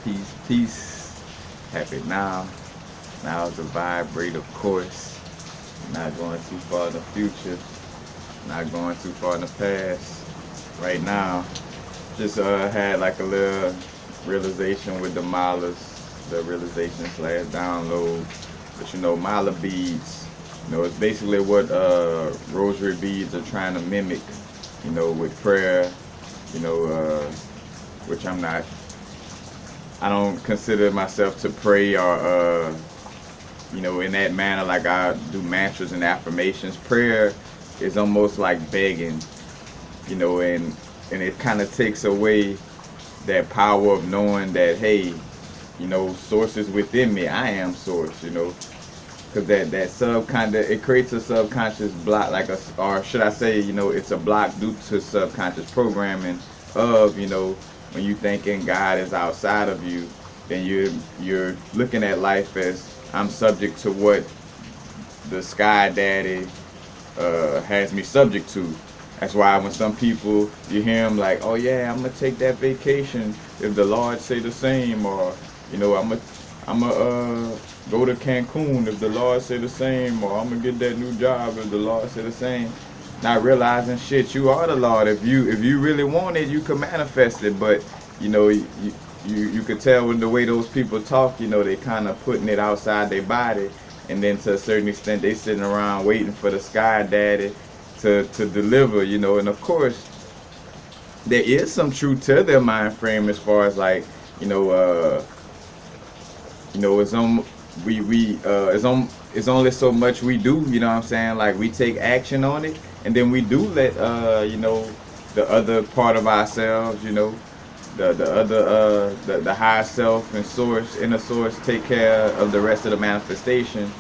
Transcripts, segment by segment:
peace, peace. Happy now. Now is the vibrate, of course. Not going too far in the future. Not going too far in the past. Right now, just had like a little realization with the milas, the realization slash download. But Malabeads, it's basically what rosary beads are trying to mimic, with prayer, you know, uh, which I don't consider myself to pray or, in that manner like I do mantras and affirmations. Prayer is almost like begging, and it kind of takes away that power of knowing that, hey, source is within me. I am source, because that subconscious, it creates a subconscious block, or should I say, it's a block due to subconscious programming of, when you thinking God is outside of you, then you're looking at life as I'm subject to what the sky daddy has me subject to. That's why when some people, you hear them like, oh yeah, I'm gonna take that vacation if the Lord say the same, or I'm gonna go to Cancun if the Lord say the same, or I'm gonna get that new job if the Lord say the same. Not realizing, shit, you are the Lord. If you really want it, you can manifest it. But you could tell with the way those people talk, they kind of putting it outside their body, and then to a certain extent, they sitting around waiting for the sky daddy to deliver, and of course, there is some truth to their mind frame as far as like, it's on it's only so much we do, you know what I'm saying? Like we take action on it, and then we do let the other part of ourselves, the other the higher self and source, inner source, take care of the rest of the manifestation.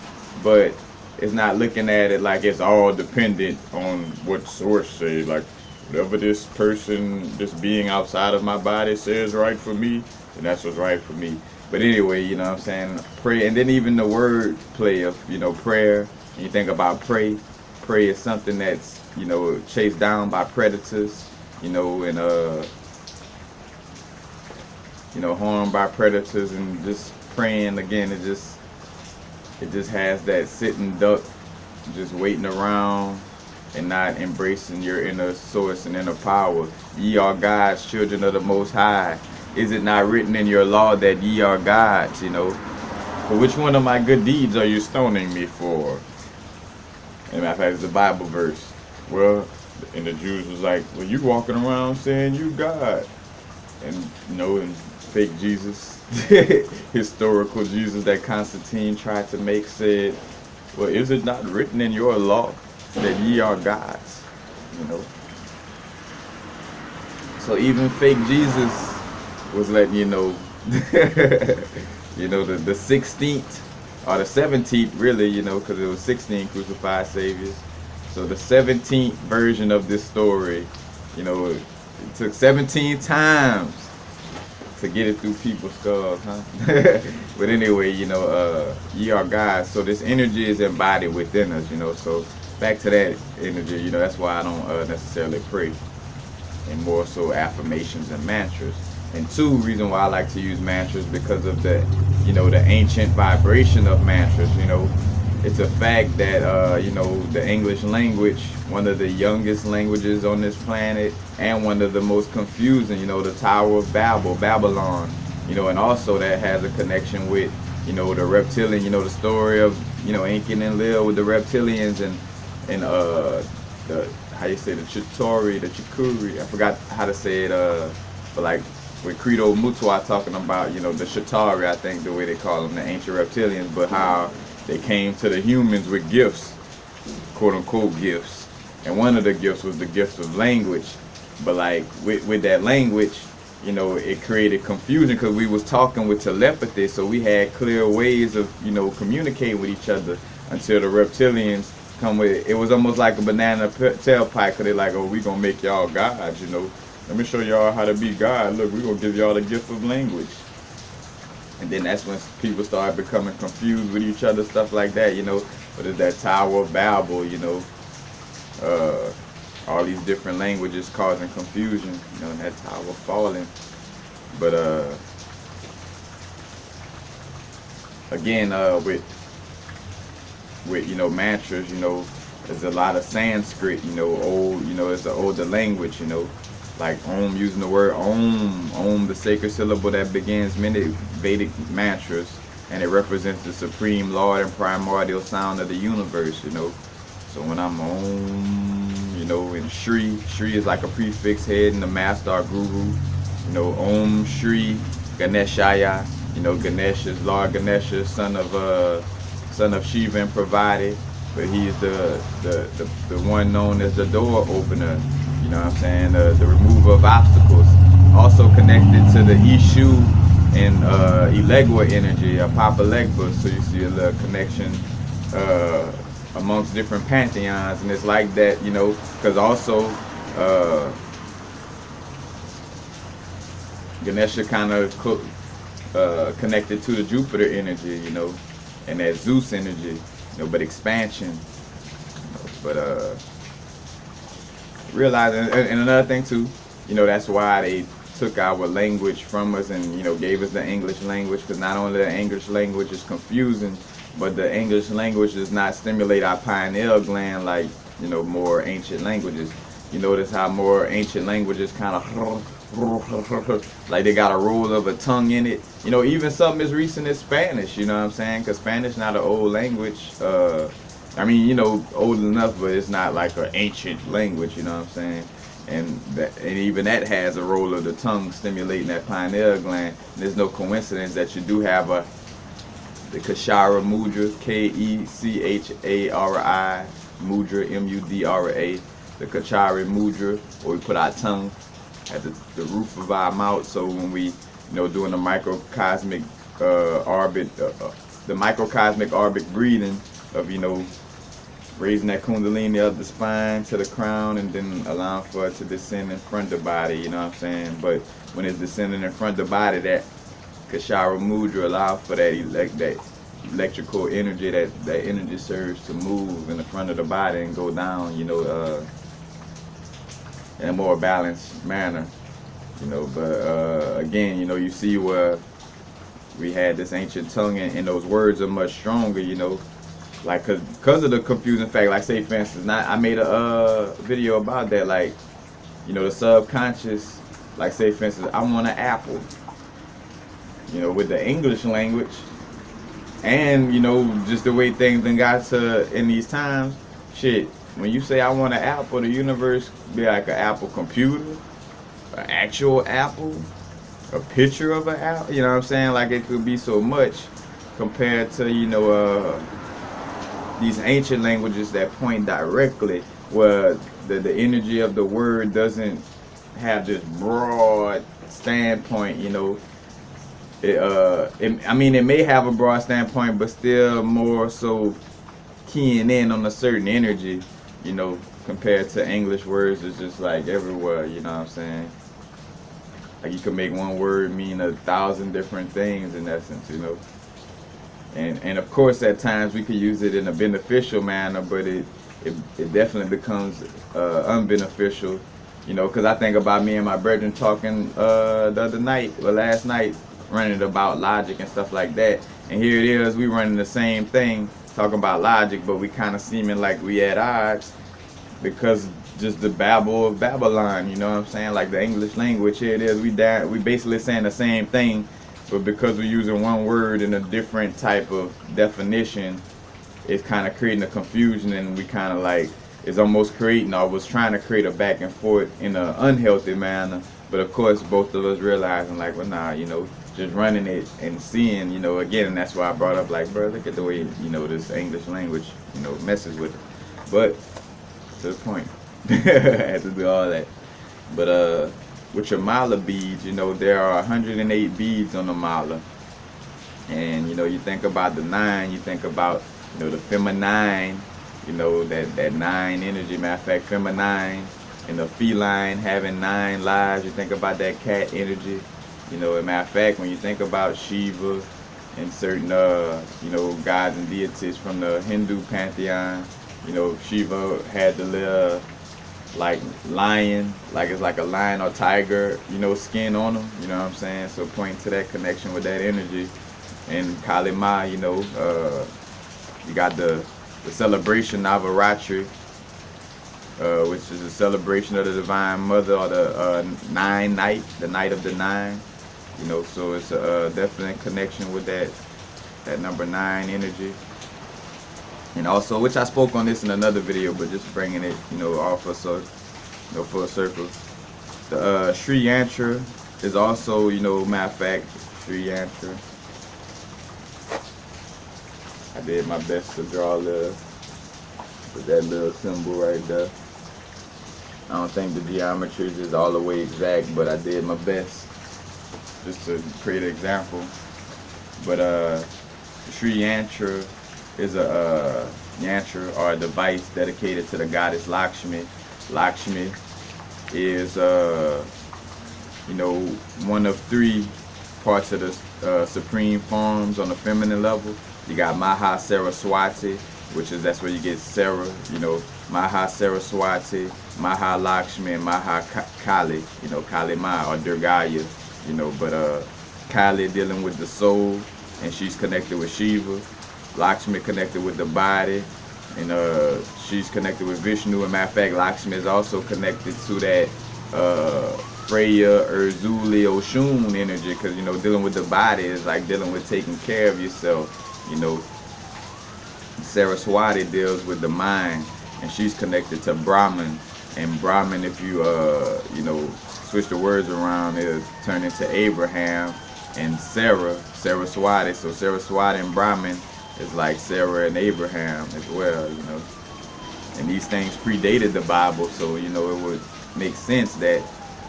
But it's not looking at it like it's all dependent on what source say, like whatever this person, this being outside of my body says right for me, then that's what's right for me. But anyway, you know what I'm saying? Pray, and then even the word play of, prayer. When you think about pray is something that's, chased down by predators, and harmed by predators, and just praying again, it just has that sitting duck, just waiting around and not embracing your inner source and inner power. Ye are God's children of the Most High. Is it not written in your law that ye are gods, For which one of my good deeds are you stoning me for? And matter of fact, it's the Bible verse. Well, and the Jews was like, well, you walking around saying you God. And, and fake Jesus, historical Jesus that Constantine tried to make said, well, is it not written in your law that ye are gods, So even fake Jesus was letting you know, the 16th or the 17th, really, because it was 16 crucified saviors. So the 17th version of this story, it took 17 times to get it through people's skulls, huh? But anyway, ye are gods. So this energy is embodied within us, So back to that energy, that's why I don't necessarily pray, and more so affirmations and mantras. And two, reason why I like to use mantras, because of the, the ancient vibration of mantras. It's a fact that, the English language, one of the youngest languages on this planet, and one of the most confusing, the Tower of Babylon, and also that has a connection with, the reptilian, the story of, Incan and Lil with the reptilians, and the, how you say, the Chitori, the Chikuri, I forgot how to say it, but like, with Credo Mutwa talking about, the Shatari, I think the way they call them, the ancient reptilians, but how they came to the humans with gifts, quote unquote gifts. And one of the gifts was the gift of language. But like with that language, it created confusion because we was talking with telepathy, so we had clear ways of, communicating with each other until the reptilians come with it. It was almost like a banana tailpipe, because they're like, oh, we gonna make y'all gods, Let me show y'all how to be God. Look, we're going to give y'all the gift of language. And then that's when people started becoming confused with each other, stuff like that, But it's that Tower of Babel, all these different languages causing confusion, and that tower falling. But again, with mantras, there's a lot of Sanskrit, old, it's an older language, like Om, using the word Om, the sacred syllable that begins many Vedic mantras, and it represents the supreme Lord and primordial sound of the universe, So when I'm Om, and Shri is like a prefix head in the master or guru, Om Shri Ganeshaya, Ganesh is Lord Ganesha, son of Shiva and Parvati, but he's the one known as the door opener, the remover of obstacles. Also connected to the Ishu and Elegua energy, Papa Legba, so you see a little connection amongst different pantheons, and it's like that, because also Ganesha kind of connected to the Jupiter energy, and that Zeus energy, but expansion, but realizing, and another thing too, that's why they took our language from us and gave us the English language, because not only the English language is confusing, but the English language does not stimulate our pineal gland like more ancient languages. You notice how more ancient languages kind of like they got a roll of a tongue in it. Even something as recent as Spanish, because Spanish not an old language. Old enough, but it's not like an ancient language, and even that has a roll of the tongue stimulating that pineal gland. And there's no coincidence that you do have the Kshara Mudra, Kechari Mudra, Mudra, the Kachari Mudra, where we put our tongue at the roof of our mouth. So when we, doing the microcosmic orbit, the microcosmic orbit breathing of, raising that kundalini up the spine to the crown, and then allowing for it to descend in front of the body, But when it's descending in front of the body, that Kshara Mudra allows for that electrical energy, that energy serves to move in the front of the body and go down, in a more balanced manner, But again, you see where we had this ancient tongue, and those words are much stronger, like because of the confusing fact. Like, say for instance, I made a video about that, like, the subconscious, like, say for instance, I want an apple, with the English language, and just the way things then got to in these times, shit, when you say I want an apple, the universe be like an Apple computer, an actual apple, a picture of an apple, like it could be so much compared to these ancient languages that point directly, where the energy of the word doesn't have this broad standpoint, it may have a broad standpoint, but still more so keying in on a certain energy, compared to English words. It's just like everywhere, Like, you can make one word mean 1,000 different things in essence, And of course, at times we could use it in a beneficial manner, but it definitely becomes unbeneficial, because I think about me and my brethren talking last night, running about logic and stuff like that. And here it is, we running the same thing, talking about logic, but we kind of seeming like we at odds, because just the babble of Babylon, like the English language, here it is, we basically saying the same thing, but because we're using one word in a different type of definition, it's kind of creating a confusion, and we kind of like, it's almost creating, or was trying to create a back and forth in an unhealthy manner. But of course, both of us realizing like, well, nah, just running it and seeing, again, and that's why I brought up, like, bro, look at the way, this English language, messes with it. But to the point, I had to do all that. But with your mala beads, there are 108 beads on the mala. And, you think about the 9, you think about, the feminine, that 9 energy. Matter of fact, feminine and the feline having 9 lives. You think about that cat energy. As a matter of fact, when you think about Shiva and certain, gods and deities from the Hindu pantheon, Shiva had the little, like, lion, like it's like a lion or tiger, skin on him, So pointing to that connection with that energy. And Kalima, you got the celebration Navaratri, which is a celebration of the Divine Mother, or the nine night, the night of the nine. So it's a definite connection with that number 9 energy. And also, which I spoke on this in another video, but just bringing it, all for full circle. The Sri Yantra is also, matter of fact, Sri Yantra. I did my best to draw with that little symbol right there. I don't think the geometry is just all the way exact, but I did my best just to create an example. But Sri Yantra is a yantra, or a device dedicated to the goddess Lakshmi. Lakshmi is one of 3 parts of the supreme forms on the feminine level. You got Maha Saraswati, that's where you get Sarah, Maha Saraswati, Maha Lakshmi, and Maha Kali, Kali Ma, or Durgaya, but Kali dealing with the soul, and she's connected with Shiva. Lakshmi connected with the body, and she's connected with Vishnu. And matter of fact, Lakshmi is also connected to that Freya, Urzuli, Oshun energy, because dealing with the body is like dealing with taking care of yourself. Saraswati deals with the mind, and she's connected to Brahman. And Brahman, if you switch the words around, it'll turn into Abraham. And Saraswati. So Saraswati and Brahman is like Sarah and Abraham as well, And these things predated the Bible, so it would make sense that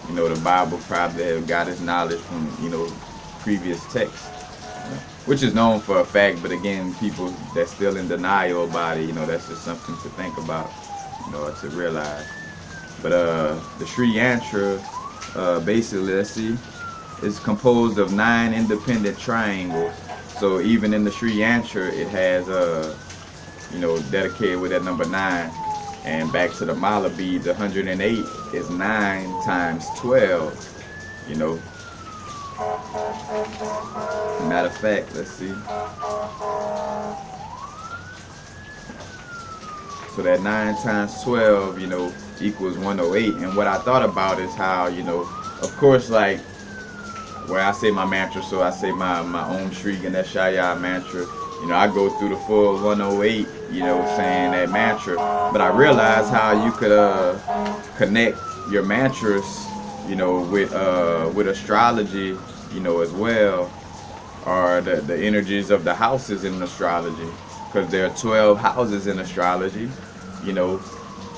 the Bible probably got its knowledge from previous texts, which is known for a fact. But again, people that's still in denial about it, that's just something to think about, to realize. But the Sri Yantra, basically, let's see, is composed of 9 independent triangles. So even in the Sri Yantra, it has dedicated with that number 9. And back to the Malabead, the 108 is 9 times 12. Matter of fact, let's see. So that 9 times 12, equals 108. And what I thought about is how, of course, like where I say my mantra, so I say my Om Shri Ganeshaya mantra, I go through the full 108, saying that mantra. But I realized how you could connect your mantras, with astrology, as well, or the energies of the houses in astrology, because there are 12 houses in astrology,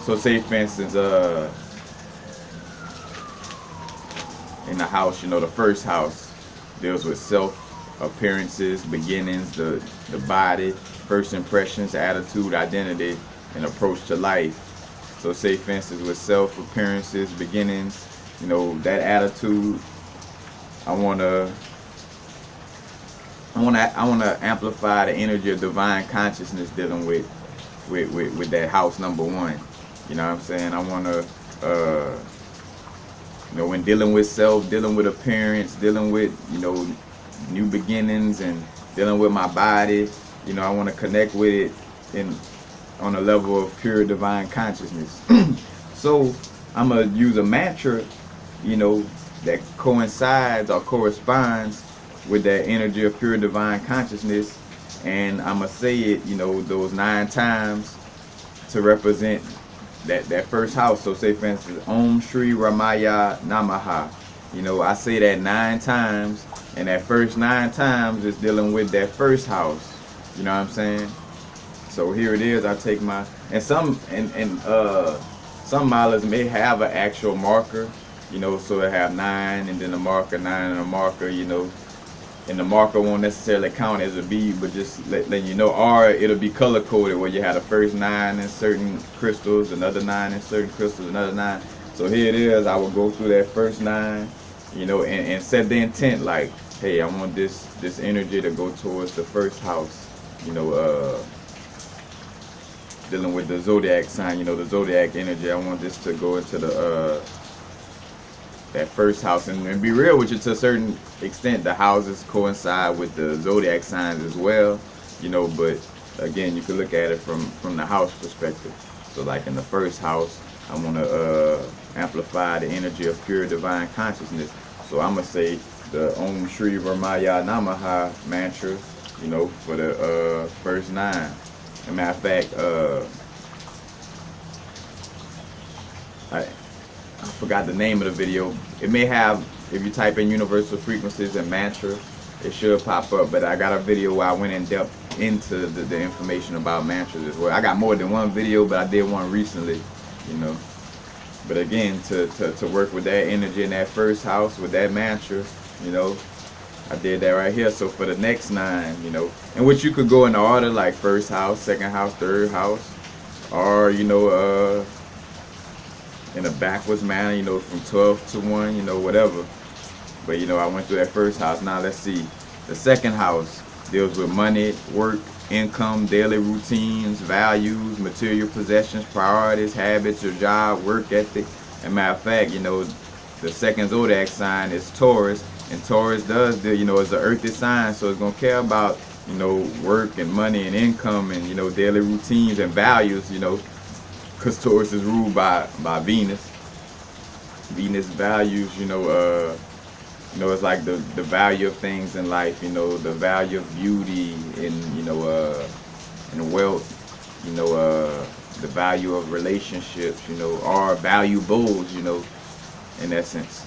So say for instance, in the house, the first house deals with self, appearances, beginnings, the body, first impressions, attitude, identity, and approach to life. So say for instance, with self, appearances, beginnings, that attitude, I wanna amplify the energy of divine consciousness dealing with that house number 1. You know what I'm saying? I wanna when dealing with self, dealing with appearance, dealing with, new beginnings, and dealing with my body, I want to connect with it on a level of pure divine consciousness. So I'm going to use a mantra, that coincides or corresponds with that energy of pure divine consciousness. And I'm going to say it, those 9 times to represent that first house. So say for instance, Om Shri Ramaya Namaha. I say that 9 times, and that first 9 times is dealing with that first house. You know what I'm saying? So here it is. I take my, and some malas may have an actual marker, so they have 9 and then a marker, 9 and a marker, and the marker won't necessarily count as a bead, but just letting you know. Or it'll be color coded, where you have the first 9 in certain crystals, another 9 in certain crystals, another 9. So here it is. I will go through that first 9, and set the intent, like, hey, I want this energy to go towards the first house, dealing with the zodiac sign, the zodiac energy. I want this to go into the that first house, and be real with you, to a certain extent, the houses coincide with the zodiac signs as well, but again, you can look at it from the house perspective. So like in the first house, I want to amplify the energy of pure divine consciousness. So I'm going to say the Om Shri Varmaya Namaha mantra, for the first 9. As a matter of fact, I forgot the name of the video. It may have, if you type in universal frequencies and mantra, it should pop up. But I got a video where I went in depth into the information about mantras as well. I got more than one video, but I did one recently, But again, to work with that energy in that first house with that mantra, I did that right here. So for the next 9, in which you could go in the order, like first house, second house, third house, or in a backwards manner, from 12 to 1, whatever. But I went through that first house. Now let's see. The second house deals with money, work, income, daily routines, values, material possessions, priorities, habits, your job, work ethic. And matter of fact, the second zodiac sign is Taurus, and Taurus does deal, it's an earthy sign, so it's gonna care about, work and money and income and daily routines and values, because Taurus is ruled by Venus. Venus values, it's like the value of things in life, the value of beauty and wealth, the value of relationships, or valuables, in essence.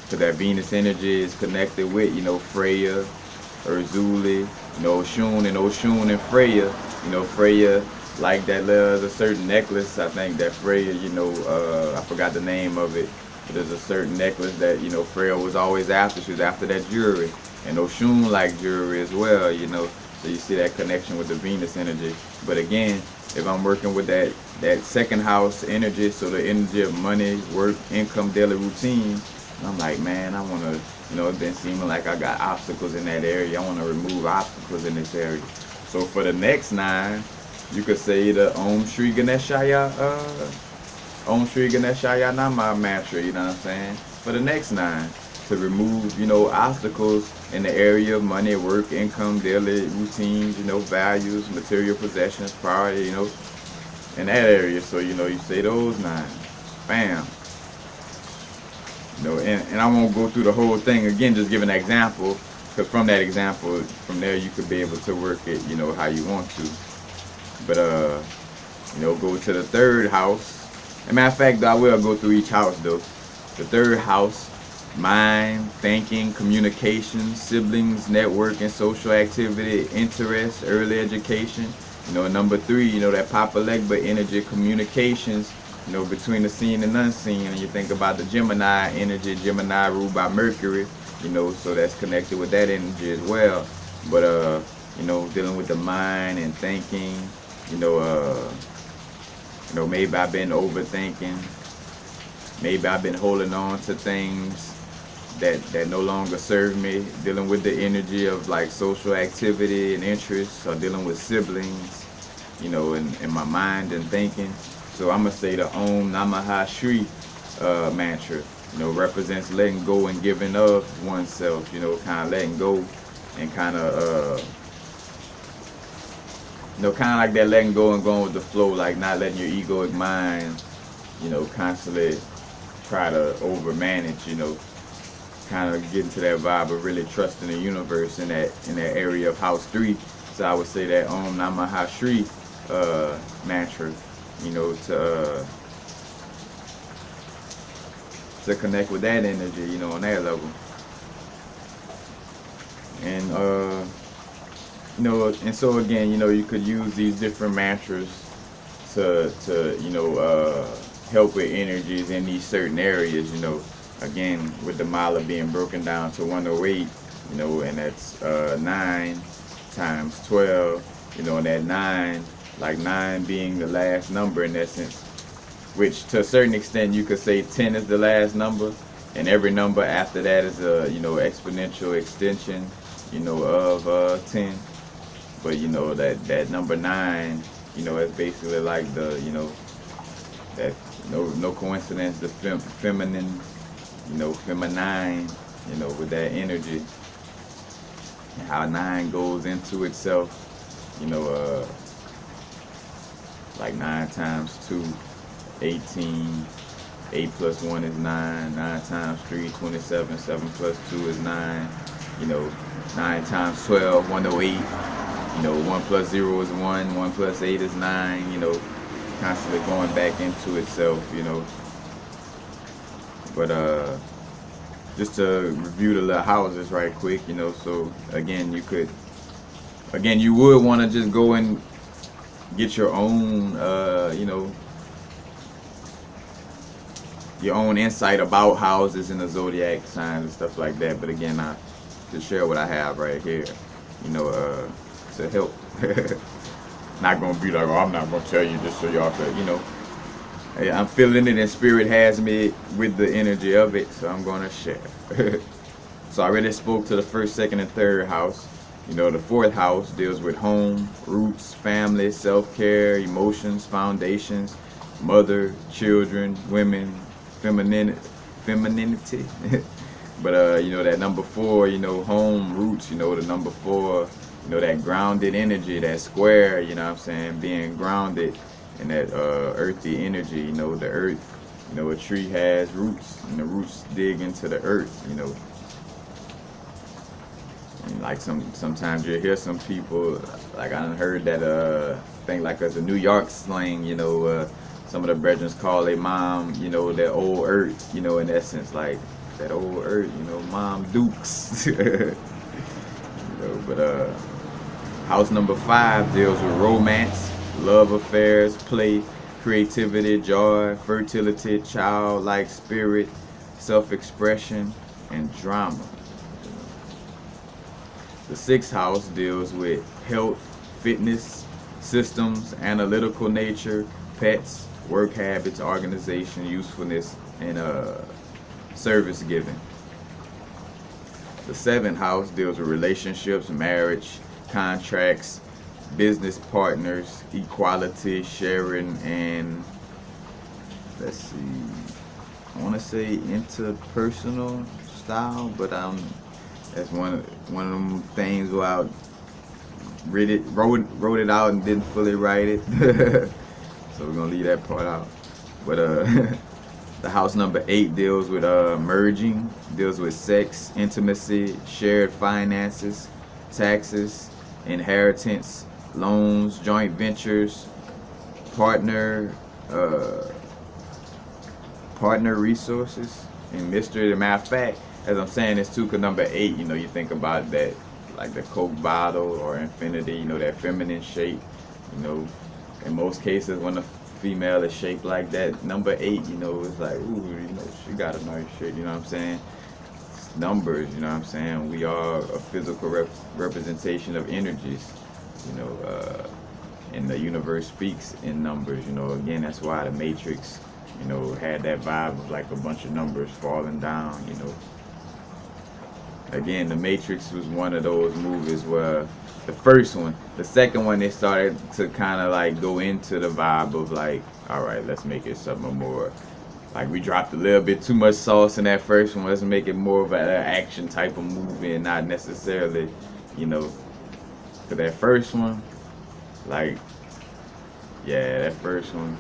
Because that Venus energy is connected with, Freya, Urzuli, Oshun, and Oshun and Freya. Freya, like that, there's a certain necklace, I think that Freya, I forgot the name of it. There's a certain necklace that, Freya was always after. She was after that jewelry. And Oshun liked jewelry as well, So you see that connection with the Venus energy. But again, if I'm working with that second house energy, so the energy of money, work, income, daily routine, I'm like, man, I want to, it's been seeming like I got obstacles in that area. I want to remove obstacles in this area. So for the next 9, you could say the Om Shri Ganeshaya, Om Shri Ganeshaya Nama mantra, you know what I'm saying? For the next 9, to remove, obstacles in the area of money, work, income, daily routines, values, material possessions, priority, in that area. So, you say those 9. Bam. And I won't go through the whole thing again, just give an example, because from that example, from there you could be able to work it, how you want to. But, go to the third house. As a matter of fact, I will go through each house, though. The third house, mind, thinking, communication, siblings, networking, social activity, interests, early education. Number 3, that Papa Legba energy, communications, between the seen and unseen. And you think about the Gemini energy, Gemini ruled by Mercury, so that's connected with that energy as well. But, dealing with the mind and thinking, maybe I've been overthinking. Maybe I've been holding on to things that no longer serve me. Dealing with the energy of like social activity and interests, or dealing with siblings, in my mind and thinking. So I'm going to say the Om Namaha Shri mantra, represents letting go and giving of oneself, kind of letting go and kind of, kind of like that letting go and going with the flow, like not letting your egoic mind, constantly try to overmanage, kind of get into that vibe of really trusting the universe in that area of house 3. So I would say that Om Namaha Shri mantra, to connect with that energy, on that level. And and so again, you could use these different mantras to help with energies in these certain areas, again, with the mala being broken down to 108, and that's 9 times 12, and that 9, like 9 being the last number in essence, which to a certain extent you could say 10 is the last number, and every number after that is a exponential extension of 10. But that number 9, it's basically like the that no coincidence, the feminine you know, feminine, you know, with that energy, and how 9 goes into itself, you know, like 9 times 2, 18, 8 plus 1 is 9, 9 times 3, 27, 7 plus 2 is 9, you know, 9 times 12, 108, you know, 1 plus 0 is 1, 1 plus 8 is 9, you know, constantly going back into itself, you know. But just to review the little houses right quick, you know, so again, you would want to just go and get your own, you know, your own insight about houses and the zodiac signs and stuff like that. But again, I just share what I have right here, you know, to help. Not gonna be like, oh, I'm not gonna tell you just so y'all could, you know. I'm feeling it and spirit has me with the energy of it, so I'm gonna share. So I already spoke to the 1st, 2nd, and 3rd house. You know, the 4th house deals with home, roots, family, self-care, emotions, foundations, mother, children, women, femininity. But you know, that number 4, you know, home, roots, you know, the number 4, you know, that grounded energy, that square, you know what I'm saying, being grounded in that earthy energy, you know, the earth, you know, a tree has roots, and the roots dig into the earth, you know. And like sometimes you hear some people, like I done heard that thing like as a New York slang, you know, some of the brethren call their mom, you know, that old earth, you know, in essence, like that old earth, you know, Mom Dukes. You know, but house number 5 deals with romance, love affairs, play, creativity, joy, fertility, childlike spirit, self-expression, and drama. The 6th house deals with health, fitness, systems, analytical nature, pets, work habits, organization, usefulness, and service giving. The 7th house deals with relationships, marriage, contracts, business partners, equality, sharing, and let's see, I want to say interpersonal style, but that's one of them things where I wrote it out and didn't fully write it. So we're gonna leave that part out. But the house number 8 deals with merging, deals with sex, intimacy, shared finances, taxes, inheritance, loans, joint ventures, partner resources, and mystery. As a matter of fact, as I'm saying this too, because number 8, you know, you think about that, like the Coke bottle or infinity, you know, that feminine shape, you know, in most cases when a female is shaped like that, number 8, you know, it's like, ooh, you know, she got a nice shape, you know what I'm saying? It's numbers, you know what I'm saying? We are a physical representation of energies, you know, and the universe speaks in numbers, you know. Again, that's why the Matrix, you know, had that vibe of like a bunch of numbers falling down, you know. Again, the Matrix was one of those movies where the first one, the second one, they started to kind of like go into the vibe of like, all right, let's make it something more, like we dropped a little bit too much sauce in that first one, let's make it more of an action type of movie and not necessarily, you know, for that first one, like, yeah, that first one,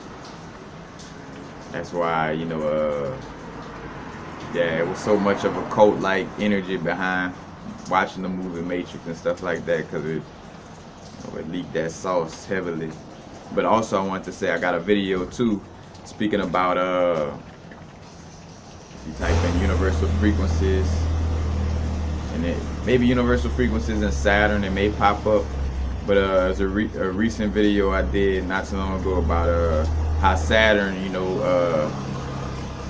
that's why, you know, yeah, it was so much of a cult-like energy behind watching the movie Matrix and stuff like that, because it, you know, it leaked that sauce heavily. But also I want to say I got a video too speaking about you type in universal frequencies, and it maybe universal frequencies in Saturn, it may pop up. But there's a recent video I did not too long ago about how Saturn, you know,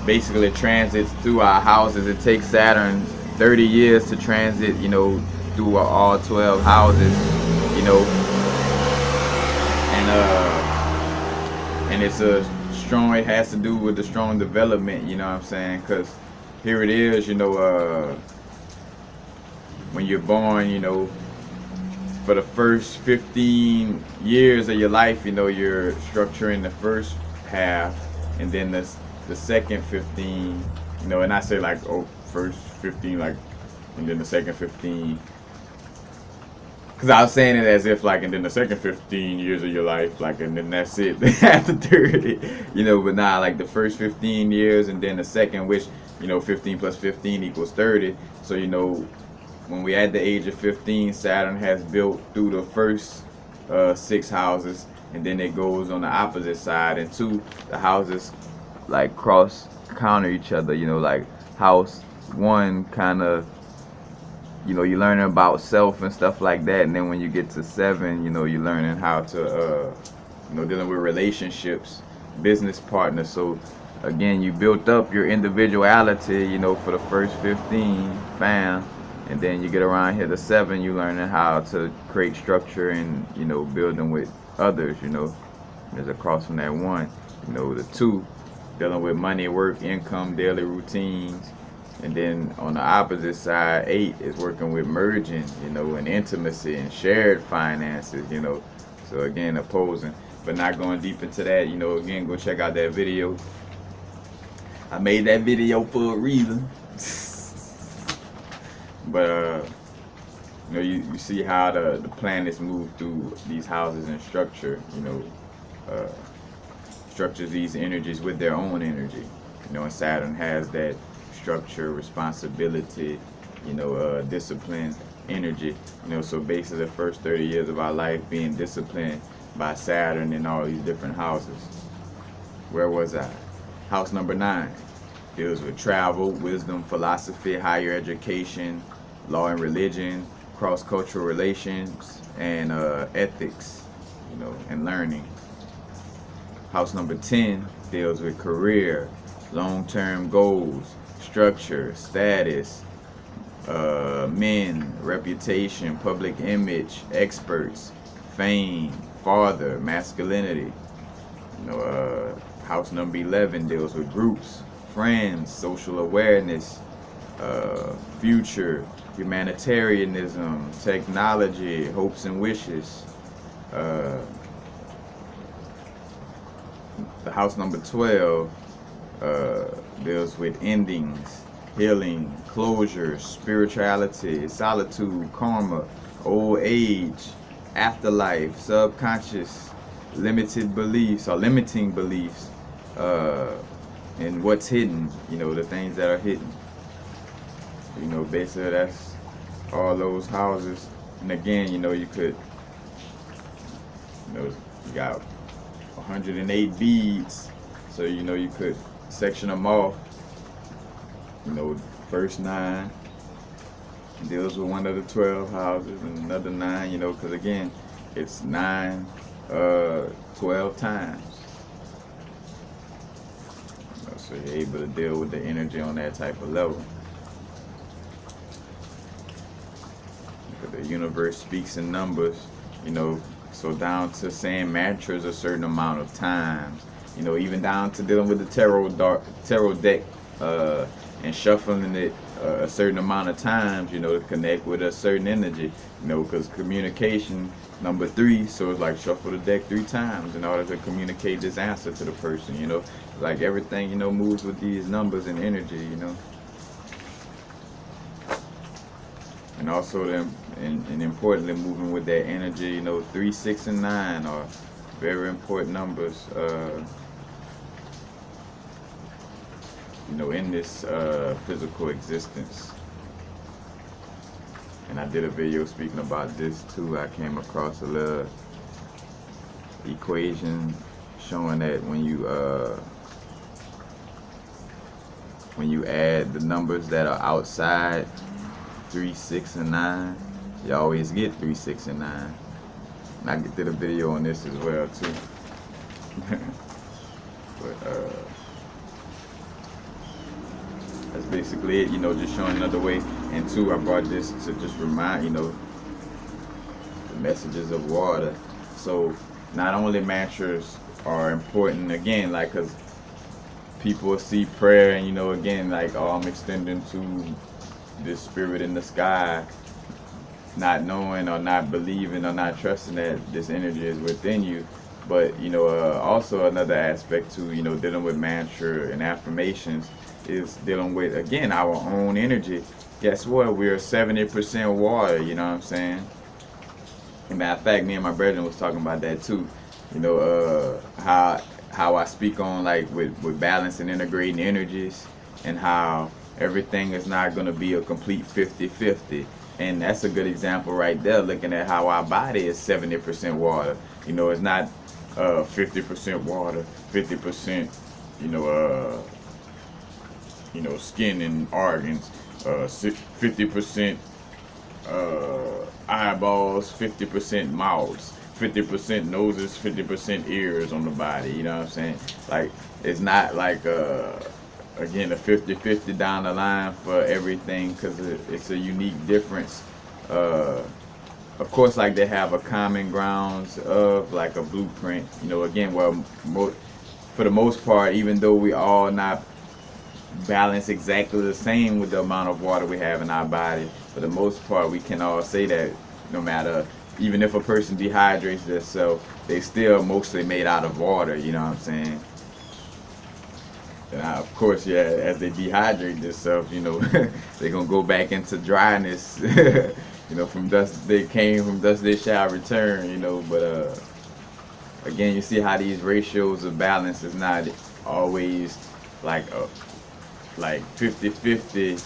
basically transits through our houses. It takes Saturn 30 years to transit, you know, through all 12 houses, you know, and it's a strong, it has to do with the strong development, you know what I'm saying, because here it is, you know, when you're born, you know, for the first 15 years of your life, you know, you're structuring the first half, and then the second 15 You know, and I say like, oh, first 15, like, and then the second 15. Because I was saying it as if, like, and then the second 15 years of your life, like, and then that's it after 30, you know, but nah, like the first 15 years and then the second, which, you know, 15 plus 15 equals 30. So, you know, when we at the age of 15, Saturn has built through the first 6 houses, and then it goes on the opposite side, and the houses, like, cross counter each other, you know, like house 1 kind of, you know, you're learning about self and stuff like that, and then when you get to 7, you know, you're learning how to, you know, dealing with relationships, business partners. So again, you built up your individuality, you know, for the first 15, fam, and then you get around here to 7, you learning how to create structure and, you know, building with others, you know, there's across from that 1, you know, the 2, dealing with money, work, income, daily routines. And then on the opposite side, 8 is working with merging, you know, and intimacy and shared finances, you know. So again, opposing, but not going deep into that, you know. Again, go check out that video. I made that video for a reason. But you know, you see how the planets move through these houses and structure, you know, structures these energies with their own energy, you know. And Saturn has that structure, responsibility, you know, discipline, energy, you know. So basically the first 30 years of our life being disciplined by Saturn in all these different houses. Where was I? House number 9 deals with travel, wisdom, philosophy, higher education, law and religion, cross-cultural relations, and ethics, you know, and learning. House number 10 deals with career, long-term goals, structure, status, men, reputation, public image, experts, fame, father, masculinity. You know, house number 11 deals with groups, friends, social awareness, future, humanitarianism, technology, hopes and wishes. The house number 12 deals with endings, healing, closure, spirituality, solitude, karma, old age, afterlife, subconscious, limited beliefs or limiting beliefs, and what's hidden, you know, the things that are hidden. You know, basically that's all those houses. And again, you know, you could, you know, you got 108 beads, so, you know, you could section them off. You know, first 9 deals with one of the 12 houses, and another 9, you know, because again, it's 9, 12 times. You know, so you're able to deal with the energy on that type of level. Because the universe speaks in numbers, you know, so down to saying mantras a certain amount of times, you know, even down to dealing with the tarot deck, and shuffling it a certain amount of times, you know, to connect with a certain energy, you know, because communication number 3, so it's like shuffle the deck 3 times in order to communicate this answer to the person, you know. Like everything, you know, moves with these numbers and energy, you know. And also them, and importantly, moving with that energy, you know, 3, 6, and 9 are very important numbers, you know, in this physical existence. And I did a video speaking about this too. I came across a little equation showing that when you add the numbers that are outside 3, 6, and 9, you always get 3, 6, and 9. And I did a video on this as well too. But that's basically it, you know, just showing another way. And 2, I brought this to just remind, you know, the messages of water. So not only mantras are important, again, like, because people see prayer and, you know, again, like, oh, I'm extending to this spirit in the sky, not knowing or not believing or not trusting that this energy is within you. But, you know, also another aspect to, you know, dealing with mantra and affirmations is dealing with, again, our own energy. Guess what? We're 70% water, you know what I'm saying? And matter of fact, me and my brethren was talking about that too. You know, how I speak on like with balance and integrating energies, and how everything is not going to be a complete 50-50. And that's a good example right there, looking at how our body is 70% water. You know, it's not 50% water, 50%, you know, skin and organs, 50% eyeballs, 50% mouths, 50% noses, 50% ears on the body. You know what I'm saying? Like, it's not like again a 50-50 down the line for everything, because it's a unique difference. Of course, like, they have a common grounds of like a blueprint. You know, again, well, for the most part, even though we all not balance exactly the same with the amount of water we have in our body, for the most part, we can all say that no matter, even if a person dehydrates themselves, they still mostly made out of water. You know what I'm saying? And of course, yeah, as they dehydrate themselves, you know, they're gonna go back into dryness. You know, from dust they came, from dust they shall return. You know, but again, you see how these ratios of balance is not always like 50-50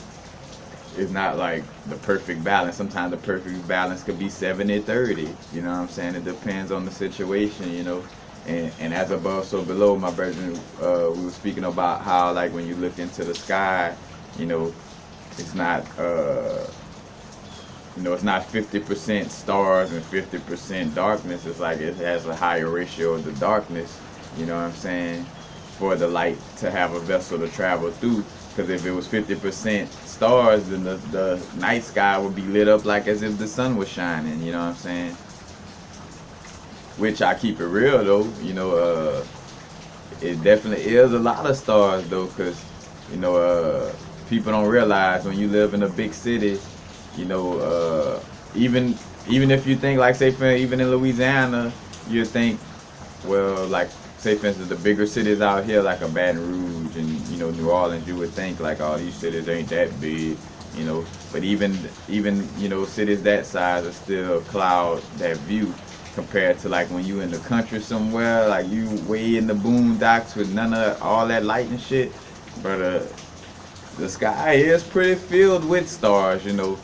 is not like the perfect balance. Sometimes the perfect balance could be 70-30. You know what I'm saying? It depends on the situation, you know. And as above, so below, my brethren, we were speaking about how, like, when you look into the sky, you know, it's not, it's not 50% stars and 50% darkness. It's like it has a higher ratio of the darkness, you know what I'm saying, for the light to have a vessel to travel through. Because if it was 50% stars, then the night sky would be lit up like as if the sun was shining, you know what I'm saying? Which, I keep it real though, you know, it definitely is a lot of stars though, because, you know, people don't realize when you live in a big city, you know, even if you think, like, say, for even in Louisiana, you think, well, like, say for instance, the bigger cities out here, like a Baton Rouge and, you know, New Orleans, you would think like, oh, these cities ain't that big, you know. But even you know, cities that size are still cloud that view, compared to like when you in the country somewhere, like you way in the boondocks with none of all that light and shit. But the sky is pretty filled with stars, you know.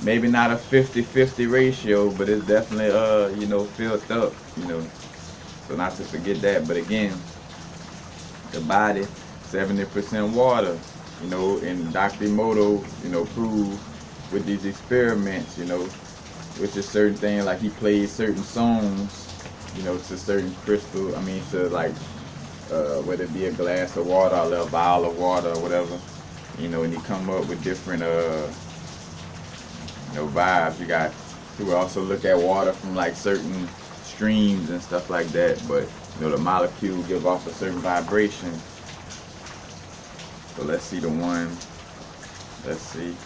Maybe not a 50-50 ratio, but it's definitely you know, filled up, you know. So not to forget that. But again, the body, 70% water, you know, and Dr. Emoto, you know, proved with these experiments, you know, which is certain things, like he plays certain songs, you know, to certain crystal, to like, whether it be a glass of water or a vial of water or whatever, you know, and he come up with different, you know, vibes. You got to also look at water from like certain streams and stuff like that, but you know, the molecule give off a certain vibration. So let's see the one. Let's see.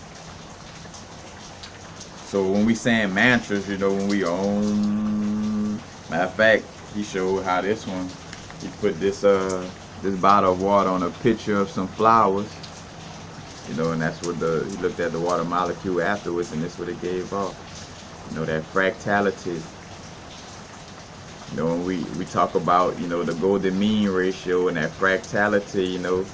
So when we saying mantras, you know, when we matter of fact, he showed how this one, he put this bottle of water on a picture of some flowers, you know, and that's what he looked at the water molecule afterwards, and that's what it gave off. You know, that fractality. You know, when we talk about, you know, the golden mean ratio and that fractality, you know,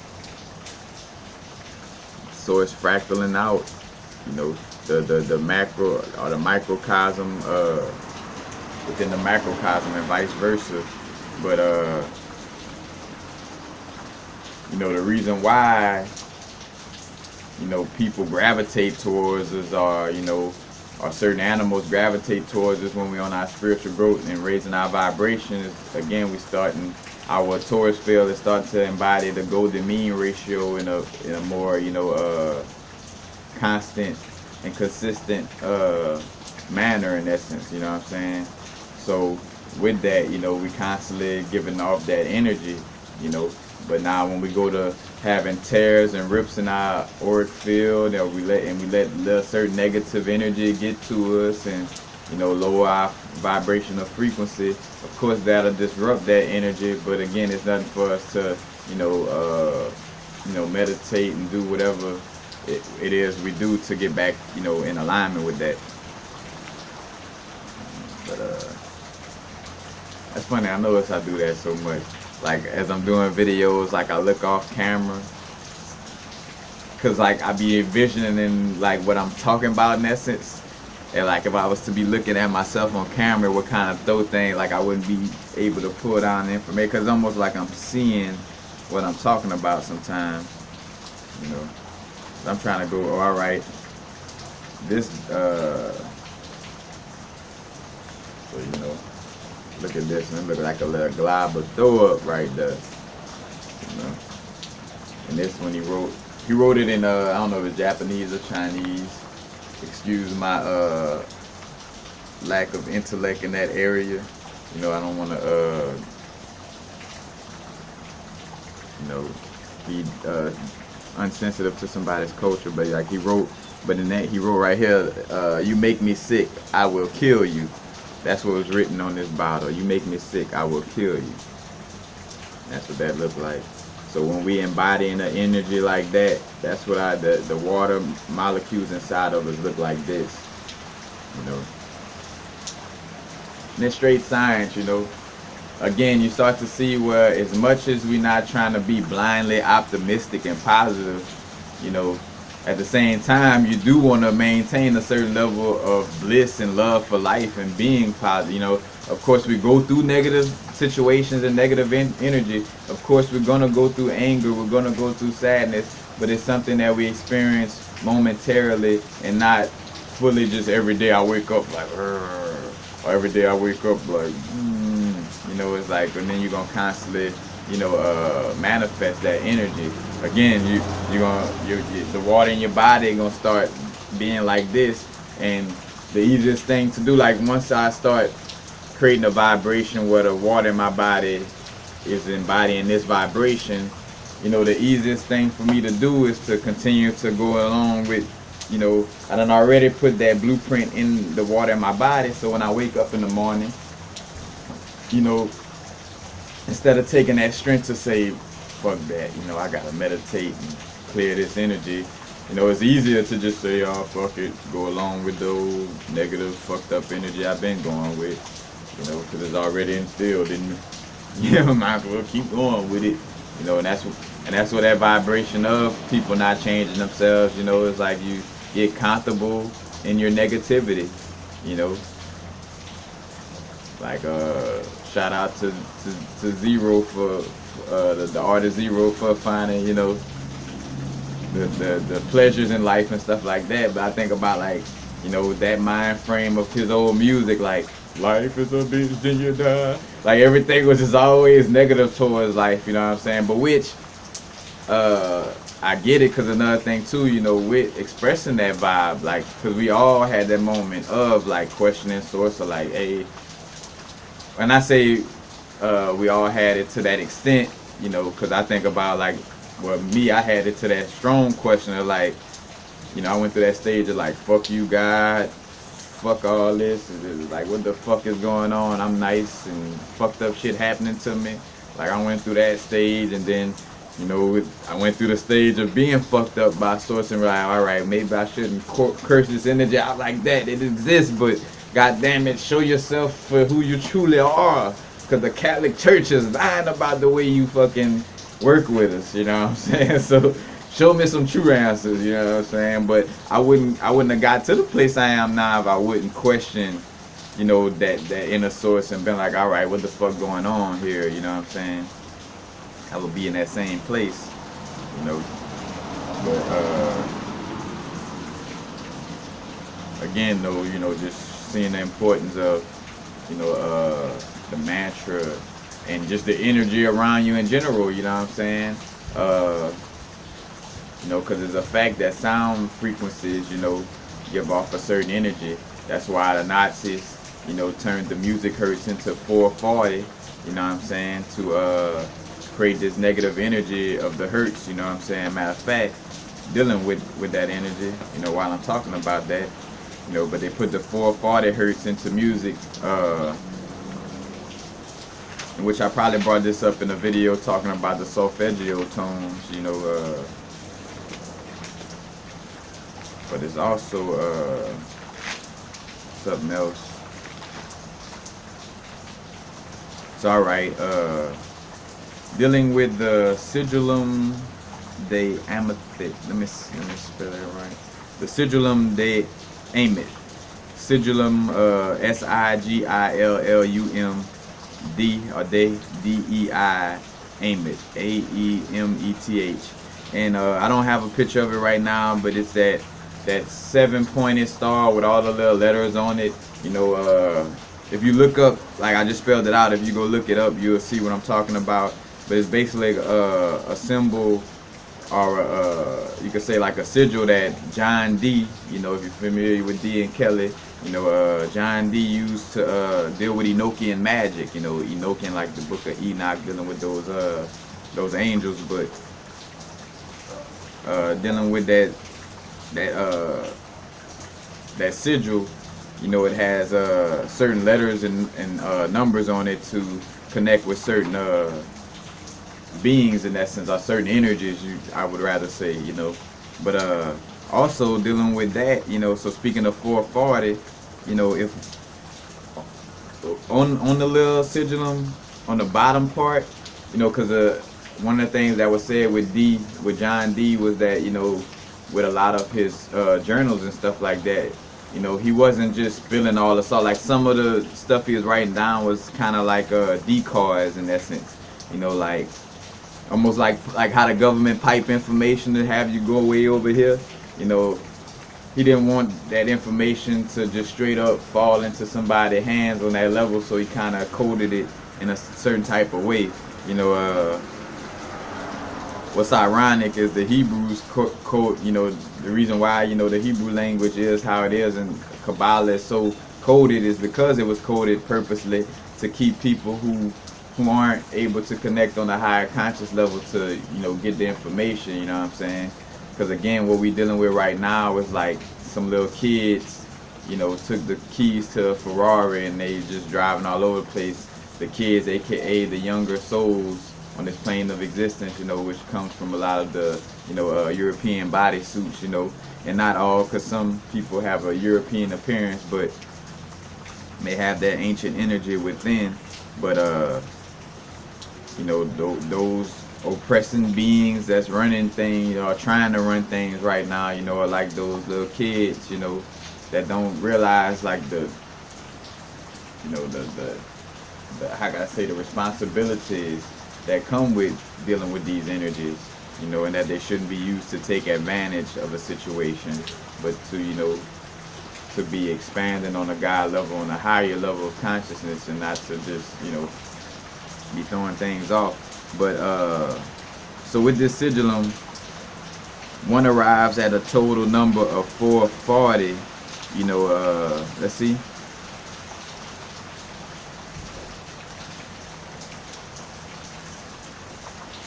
so it's fractaling out, you know, the macro or the microcosm within the macrocosm and vice versa. But you know, the reason why, you know, people gravitate towards us, or, you know, or certain animals gravitate towards us when we're on our spiritual growth and raising our vibrations. Again, we starting our Taurus field is starting to embody the golden mean ratio in a more, you know, constant and consistent manner, in essence, you know what I'm saying? So with that, you know, we constantly giving off that energy, you know. But now when we go to having tears and rips in our auric field, and we let certain negative energy get to us, and, you know, lower our vibrational frequency, of course that'll disrupt that energy. But again, it's nothing for us to, you know, you know, meditate and do whatever it is we do to get back, you know, in alignment with that. But that's funny. I notice I do that so much. Like as I'm doing videos, like I look off camera, cause like I be envisioning like what I'm talking about in essence. And like if I was to be looking at myself on camera, what kind of throw thing, like I wouldn't be able to pull down the information, cause it's almost like I'm seeing what I'm talking about sometimes. You know, I'm trying to go, oh, all right, this, so you know, look at this, and it look like a little glob of throw up right there. You know, and this one he wrote it in I don't know if it's Japanese or Chinese. Excuse my lack of intellect in that area. You know, I don't want to you know, be unsensitive to somebody's culture, but like he wrote right here, you make me sick, I will kill you. That's what was written on this bottle. You make me sick, I will kill you. That's what that looked like. So when we embody in an energy like that, that's what the water molecules inside of us look like this. You know. And it's straight science, you know. Again, you start to see where as much as we're not trying to be blindly optimistic and positive, you know, at the same time, you do want to maintain a certain level of bliss and love for life and being positive. You know, of course, we go through negative situations and negative energy. Of course, we're going to go through anger. We're going to go through sadness. But it's something that we experience momentarily and not fully just every day I wake up like, or every day I wake up like, you know, it's like, and then you're going to constantly, you know, manifest that energy. Again, the water in your body gonna start being like this, and the easiest thing to do, like once I start creating a vibration where the water in my body is embodying this vibration, you know, the easiest thing for me to do is to continue to go along with, you know, I done already put that blueprint in the water in my body, so when I wake up in the morning, you know, instead of taking that strength to say, fuck that, you know, I gotta meditate and clear this energy, you know, it's easier to just say, oh, fuck it, go along with the old negative, fucked up energy I've been going with, you know, because it's already instilled in me. You know, might as well keep going with it, you know, and that's what that vibration of people not changing themselves, you know, it's like you get comfortable in your negativity, you know. Like shout out to Zero for the artist Zero for finding, you know, the pleasures in life and stuff like that. But I think about, like, you know, that mind frame of his old music, like life is a bitch, then you die. Like everything was just always negative towards life, you know what I'm saying? But which I get it, because another thing too, you know, with expressing that vibe, like, because we all had that moment of like questioning source, or like, hey, when I say we all had it to that extent, you know, because I think about, like, well, me, I had it to that strong question of, like, you know, I went through that stage of like, fuck you, God, fuck all this, like, what the fuck is going on? I'm nice and fucked up shit happening to me. Like, I went through that stage, and then, you know, I went through the stage of being fucked up by source, and like, all right, maybe I shouldn't curse this energy out like that. It exists, but God damn it, show yourself for who you truly are. Because the Catholic Church is lying about the way you fucking work with us, you know what I'm saying? So show me some true answers, you know what I'm saying? But I wouldn't have got to the place I am now if I wouldn't question, you know, that inner source and been like, all right, what the fuck going on here, you know what I'm saying? I would be in that same place, you know. But again though, you know, just seeing the importance of, you know, the mantra and just the energy around you in general, you know what I'm saying? You know, because it's a fact that sound frequencies, you know, give off a certain energy. That's why the Nazis, you know, turned the music hertz into 440, you know what I'm saying, to create this negative energy of the hertz, you know what I'm saying? Matter of fact, dealing with that energy, you know, while I'm talking about that, you know, but they put the 440 hertz into music, in which I probably brought this up in a video talking about the solfeggio tones, you know, but it's also something else. It's alright, dealing with the Sigillum Dei Aemeth. Let me spell that right. The Sigillum Dei Aemeth. Sigillum, Sigillum or Dei, Dei Aemeth, Aemeth. And I don't have a picture of it right now, but it's that 7-pointed star with all the little letters on it. You know, if you look up, like I just spelled it out, if you go look it up, you'll see what I'm talking about. But it's basically a symbol, or you could say like a sigil that John Dee, you know, if you're familiar with Dee and Kelly, you know, John Dee used to deal with Enochian magic. You know, Enochian, like the book of Enoch, dealing with those angels, but dealing with that sigil. You know, it has certain letters and numbers on it to connect with certain beings, in essence, or certain energies, I would rather say, you know. But also dealing with that, you know, so speaking of 440, you know, if on the little sigillum, on the bottom part, you know, because one of the things that was said with John Dee was that, you know, with a lot of his journals and stuff like that, you know, he wasn't just spilling all the salt. Like some of the stuff he was writing down was kind of like decoys, in essence. You know, like almost like how the government pipe information to have you go way over here. You know, he didn't want that information to just straight up fall into somebody's hands on that level, so he kind of coded it in a certain type of way. You know, what's ironic is the Hebrews code, you know, the reason why, you know, the Hebrew language is how it is and Kabbalah is so coded is because it was coded purposely to keep people who aren't able to connect on a higher conscious level to, you know, get the information, you know what I'm saying? Because again, what we're dealing with right now is like some little kids, you know, took the keys to a Ferrari and they just driving all over the place. The kids, aka the younger souls on this plane of existence, you know, which comes from a lot of the, you know, European bodysuits, you know, and not all, because some people have a European appearance, but may have that ancient energy within. But you know, those oppressing beings that's running things, you know, are trying to run things right now, you know, are like those little kids, you know, that don't realize like the, you know, the how can I say, the responsibilities that come with dealing with these energies, you know, and that they shouldn't be used to take advantage of a situation, but to, you know, to be expanding on a God level, on a higher level of consciousness, and not to just, you know, be throwing things off. But so with this sigillum, one arrives at a total number of 440. You know, let's see.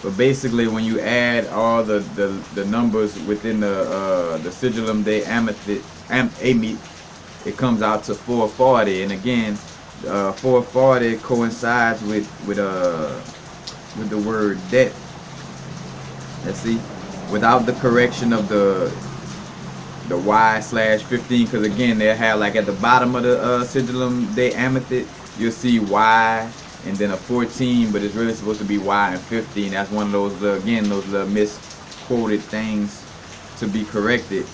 But basically, when you add all the numbers within the Sigillum Dei Aemeth, it comes out to 440. And again, 440 coincides with the word death. Let's see, without the correction of the Y/15, because again, they have like at the bottom of the Sigillum Dei Aemeth, you'll see Y and then a 14, but it's really supposed to be Y and 15. That's one of those, again, those little misquoted things to be corrected.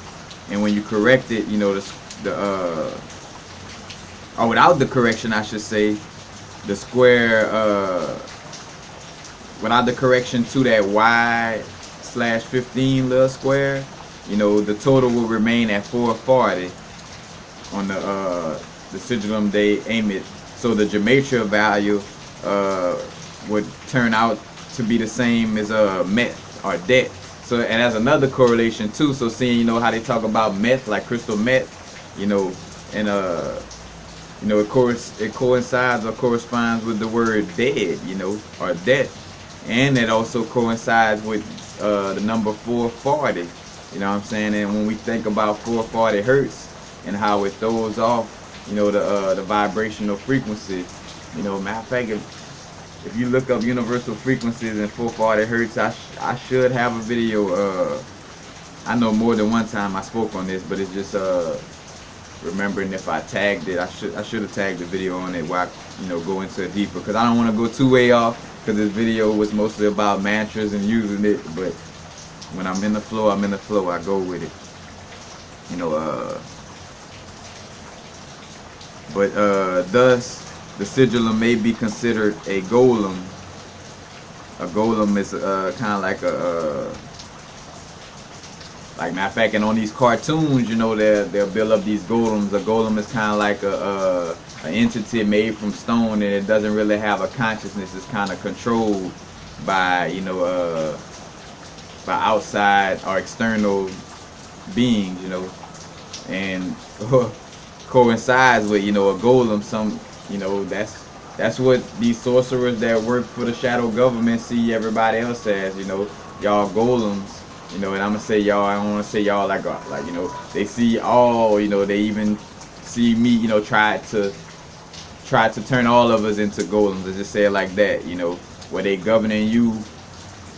And when you correct it, you know, or without the correction, I should say, the square, without the correction to that Y/15 little square, you know, the total will remain at 440 on the Sigillum Dei Aemeth. So the gematria value would turn out to be the same as meth or debt. So, and that's another correlation too. So seeing, you know, how they talk about meth, like crystal meth, you know, and you know, it coincides or corresponds with the word dead, you know, or death, and it also coincides with the number 440. You know what I'm saying? And when we think about 440 hertz and how it throws off, you know, the vibrational frequency, you know, matter of fact, if you look up universal frequencies and 440 hertz, I should have a video. I know more than one time I spoke on this, but it's just remembering if I tagged it. I should have tagged the video on it while go into it deeper, because I don't want to go too way off, because this video was mostly about mantras and using it. But when I'm in the flow, I'm in the flow. I go with it. Thus the sigillum may be considered a golem. A golem is kind of like like matter of fact, and on these cartoons, they'll build up these golems. A golem is kind of like an entity made from stone, and it doesn't really have a consciousness. It's kind of controlled by by outside or external beings, and coincides with a golem. That's what these sorcerers that work for the shadow government see everybody else as, y'all golems. And I'm gonna say y'all. I don't want to say y'all like they see all. They even see me. Try to turn all of us into golems. Let's just say it like that. Where they governing you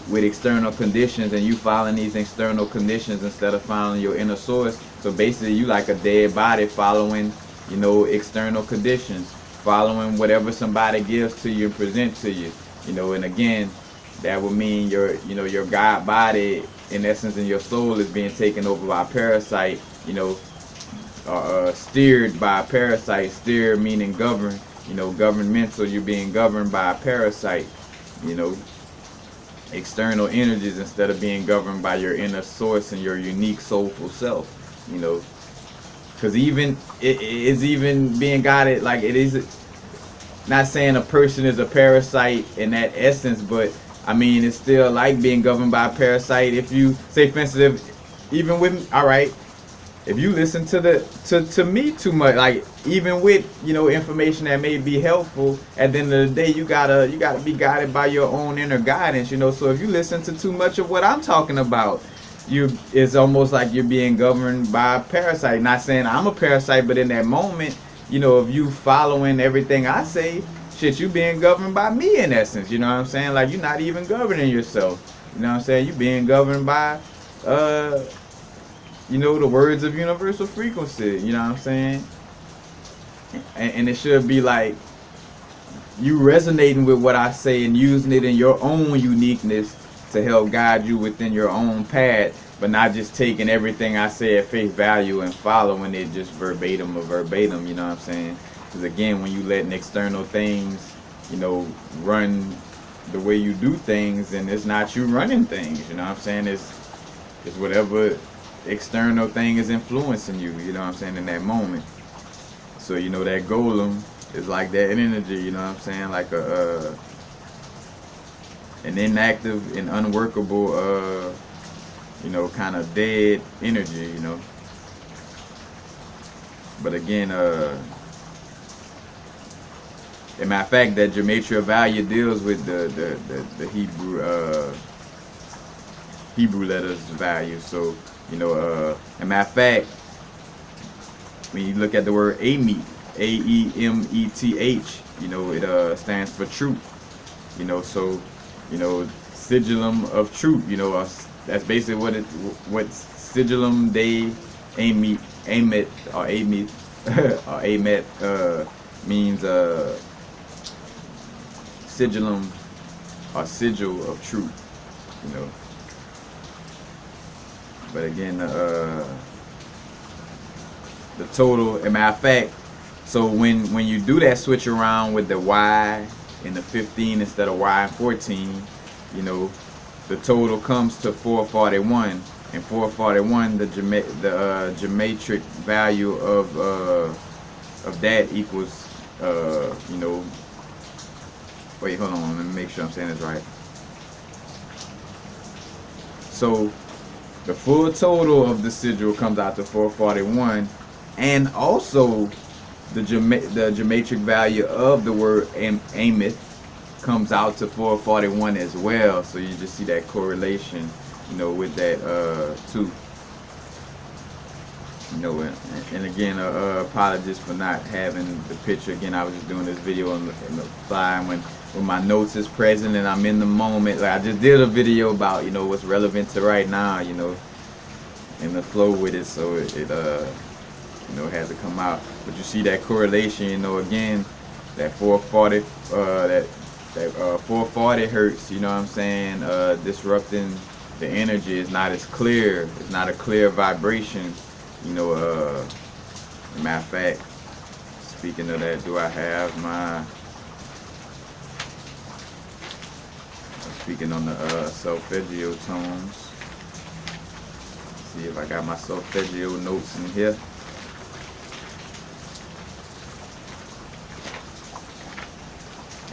with external conditions, and you following these external conditions instead of following your inner source. So basically, you like a dead body following, external conditions, following whatever somebody gives to you and present to you. And again, that would mean your God body, in essence, and your soul is being taken over by a parasite, steered by a parasite. Steer meaning govern, governmental. You're being governed by a parasite, external energies, instead of being governed by your inner source and your unique soulful self. Because even it is even being guided, like it is not saying a person is a parasite in that essence, but I mean, it's still like being governed by a parasite. If you say, for instance, even with, all right, if you listen to me too much, like even with information that may be helpful, at the end of the day, you gotta be guided by your own inner guidance. So if you listen to too much of what I'm talking about, it's almost like you're being governed by a parasite. Not saying I'm a parasite, but in that moment, if you following everything I say, shit, you being governed by me in essence. You know what I'm saying? Like, you're not even governing yourself. You know what I'm saying? You being governed by the words of universal frequency. You know what I'm saying? And it should be like you resonating with what I say and using it in your own uniqueness to help guide you within your own path, but not just taking everything I say at face value and following it just verbatim. You know what I'm saying? Because again, when you letting external things, run the way you do things, and it's not you running things. You know what I'm saying? It's whatever external thing is influencing you. You know what I'm saying, in that moment. So that golem is like that energy. You know what I'm saying? Like an inactive and unworkable, kind of dead energy. But again, as a matter of fact, that gematria value deals with the Hebrew letters value. So as a matter of fact, when you look at the word Aemeth, Aemeth, it stands for truth. So sigillum of truth. That's basically what Sigillum Dei Aemeth or Aemeth means. Sigillum or sigil of truth. But again, the total. As a matter of fact, so when you do that switch around with the Y and the 15 instead of Y and 14, the total comes to 441. And 441, the geometric value of that equals, wait, hold on, let me make sure I'm saying this right. So the full total of the sigil comes out to 441, and also the geometric value of the word Aemeth comes out to 441 as well. So you just see that correlation, with that too. You know, and again, apologies for not having the picture. Again, I was just doing this video in the fly when my notes is present and I'm in the moment. Like I just did a video about, you know, what's relevant to right now, you know, and the flow with it, so it you know, had to come out. But you see that correlation, you know, again, that 440 440 hertz, you know what I'm saying, disrupting the energy is not as clear. It's not a clear vibration, you know. Matter of fact, speaking of that, do I have my speaking on the solfeggio tones? See if I got my solfeggio notes in here.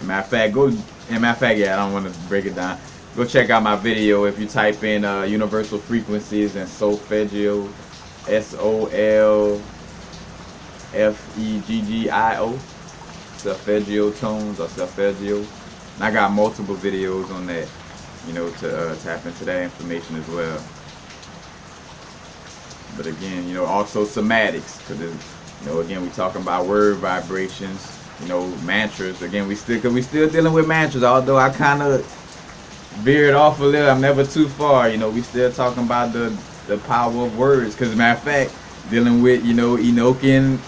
Matter of fact, yeah, I don't want to break it down. Go check out my video if you type in universal frequencies and solfeggio, SOLFEGGIO, solfeggio tones or solfeggio. And I got multiple videos on that, you know, to tap into that information as well. But again, you know, also somatics, because, you know, again, we talking about word vibrations, you know, mantras. Again, we still dealing with mantras, although I kind of veered off a little. I'm never too far, you know. We still talking about the power of words, because matter of fact, dealing with, you know, Enochian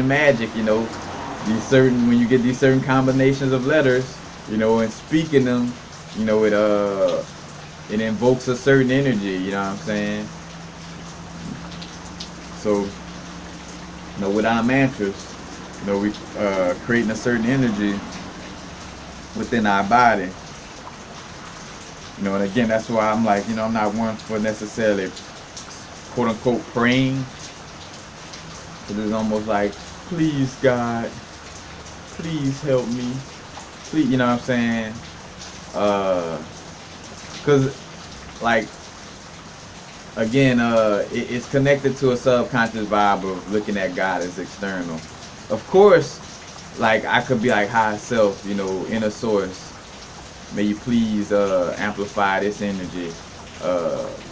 magic, you know, when you get these certain combinations of letters, you know, and speaking them, you know, it invokes a certain energy, you know what I'm saying? So, you know, with our mantras, you know, we creating a certain energy within our body. You know, and again, that's why I'm like, you know, I'm not one for necessarily quote unquote praying, because it's almost like, please God, please help me, please, you know what I'm saying? Because like, again, it's connected to a subconscious vibe of looking at God as external. Of course, like I could be like higher self, you know, inner source. May you please amplify this energy.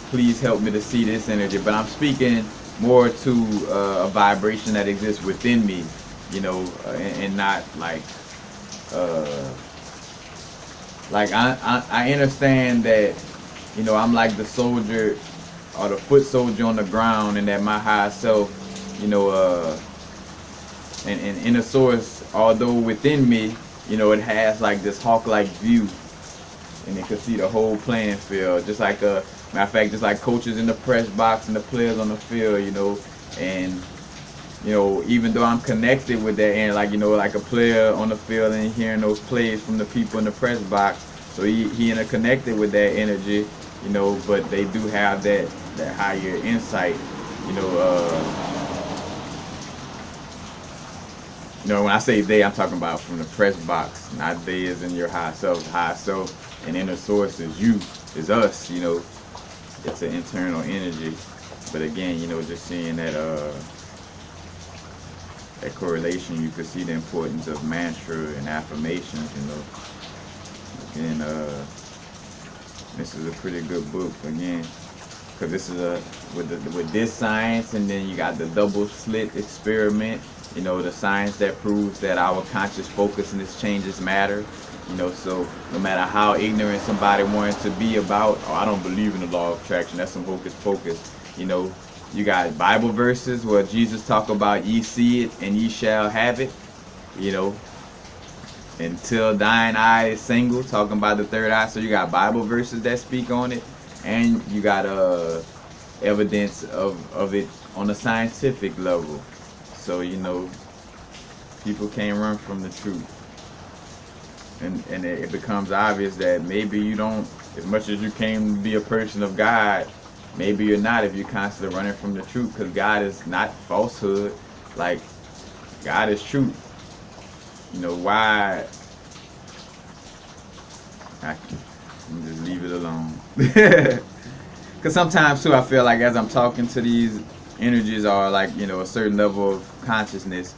Please help me to see this energy. But I'm speaking more to a vibration that exists within me, you know, and not like I understand that, you know, I'm like the soldier or the foot soldier on the ground, and that my higher self, you know, and inner source, although within me, you know, it has like this hawk-like view, and it can see the whole playing field, just like matter of fact, just like coaches in the press box and the players on the field, you know. And you know, even though I'm connected with that, and like, you know, like a player on the field and hearing those plays from the people in the press box, so he interconnected with that energy, you know. But they do have that higher insight, you know. You know, when I say they, I'm talking about from the press box. Not they as in your high self. High self and inner source is you, is us, you know. It's an internal energy. But again, you know, just seeing that that correlation, you could see the importance of mantra and affirmations, you know. Again, this is a pretty good book, again, because this is with this science, and then you got the double slit experiment. You know, the science that proves that our conscious focusness changes matter. You know, so no matter how ignorant somebody wanted to be about, oh, I don't believe in the law of attraction, that's some hocus pocus. You know, you got Bible verses where Jesus talk about ye see it and ye shall have it. You know, until thine eye is single, talking about the third eye. So you got Bible verses that speak on it, and you got evidence of it on a scientific level. So, you know, people can't run from the truth. And it becomes obvious that maybe you don't, as much as you claim to be a person of God, maybe you're not if you're constantly running from the truth, because God is not falsehood. Like, God is truth. You know, why? I can just leave it alone. Because sometimes, too, I feel like as I'm talking to these energies, or like, you know, a certain level of consciousness,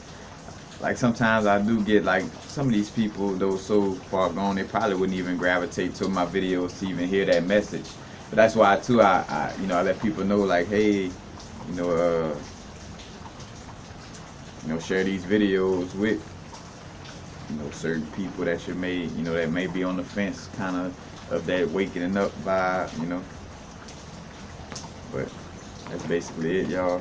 like sometimes I do get like some of these people, though so far gone, they probably wouldn't even gravitate to my videos to even hear that message. But that's why too I you know, I let people know, like, hey, you you know, share these videos with, certain people that that may be on the fence, kind of that waking up vibe, But that's basically it, y'all.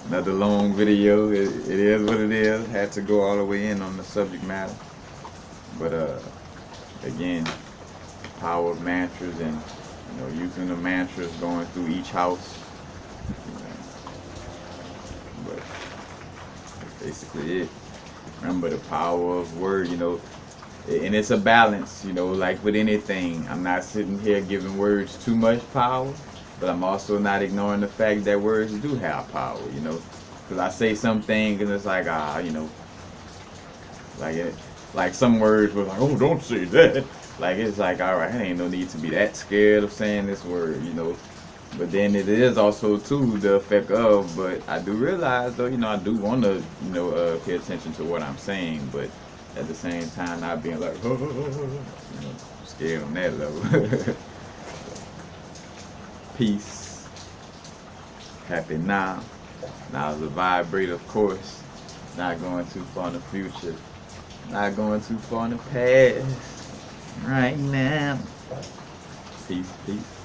Another long video. It is what it is. Had to go all the way in on the subject matter. But again, power of mantras and using the mantras, going through each house. But that's basically it. Remember the power of word, and it's a balance, like with anything. I'm not sitting here giving words too much power, but I'm also not ignoring the fact that words do have power, because I say some things and it's like, like some words were like, oh, don't say that. Like, it's like, all right, ain't no need to be that scared of saying this word, But then it is also, too, the effect of, but I do realize, though, I do want to, pay attention to what I'm saying, but at the same time, not being like, scared on that level. Peace. Happy now. Now is a vibrator, of course. Not going too far in the future. Not going too far in the past. Right now. Peace, peace.